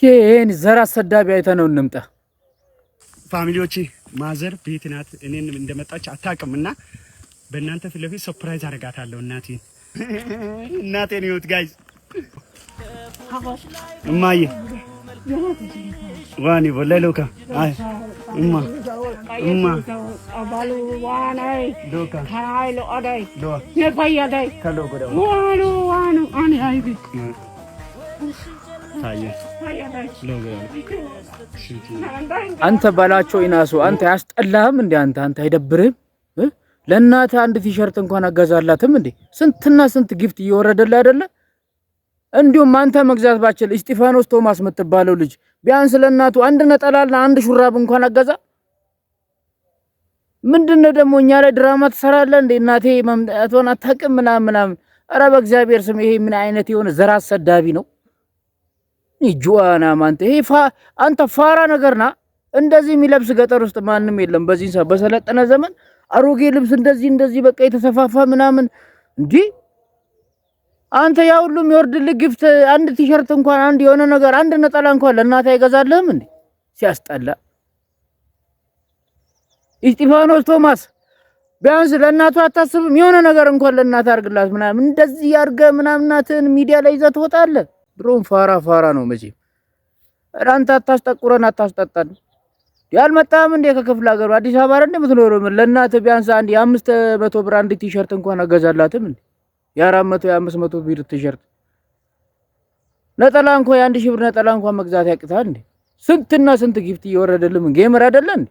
ይሄን ዘራ አሰዳቢ አይተነው እንምጣ። ፋሚሊዎቼ ማዘር ቤት ናት። እኔን እንደመጣች አታውቅምና በእናንተ ፊት ለፊት ሰርፕራይዝ አደርጋታለሁ። እናቴን ይሁት ጋይስ እማዬ ዋኒ ወለሎካ አይ እማ አባሉ ዋናይ ዶካ ካይሎ አዳይ ዶ ነፋያዳይ ከሎ ጎዳ ዋኑ አኒ አይቢ ታየ ሎጋ አንተ ባላቸው ኢናሱ አንተ ያስጠላህም እንዴ? አንተ አይደብርህም? ለእናትህ አንድ ቲሸርት እንኳን አገዛላትም እንዴ? ስንትና ስንት ጊፍት እየወረደልህ አይደለ? እንዲሁም አንተ መግዛት ባችል እስጢፋኖስ ቶማስ የምትባለው ልጅ ቢያንስ ለእናቱ አንድ ነጠላና አንድ ሹራብ እንኳን አገዛ። ምንድነው ደግሞ እኛ ላይ ድራማ ትሰራለህ እንዴ? እናቴ መምጣቷን አታውቅም ምናምን። ኧረ በእግዚአብሔር ስም ይሄ ምን አይነት የሆነ ዘራ አሰዳቢ ነው? ጁዋና ማንተ ይሄ አንተ ፋራ ነገርና እንደዚህ የሚለብስ ገጠር ውስጥ ማንም የለም። በዚህ ሰዓት በሰለጠነ ዘመን አሮጌ ልብስ እንደዚህ በቃ የተሰፋፋ ምናምን እንዴ! አንተ ያ ሁሉም ይወርድልህ ጊፍት አንድ ቲሸርት እንኳን አንድ የሆነ ነገር አንድ ነጠላ እንኳን ለእናት አይገዛልህም እንዴ? ሲያስጠላ። እስጢፋኖስ ቶማስ ቢያንስ ለእናቱ አታስብም? የሆነ ነገር እንኳን ለእናት አድርግላት ምናምን እንደዚህ ያርገ ምናምን እናትህን ሚዲያ ላይ ይዘህ ትወጣለህ። ድሮም ፋራ ነው መቼም። አንተ አታስጠቁረን አታስጠጣን። ያልመጣም እንደ ከክፍለ ሀገሩ አዲስ አበባ አይደል የምትኖረው? ለእናትህ ቢያንስ አንድ የ500 ብር አንድ ቲሸርት እንኳን አገዛላትም እንዴ? የ400 የ500 ብር ቲሸርት ነጠላ እንኳን የ1000 ብር ነጠላ እንኳን መግዛት ያቅታል እንዴ? ስንትና ስንት ጊፍት እየወረደልህ ጌመር አይደለ እንዴ?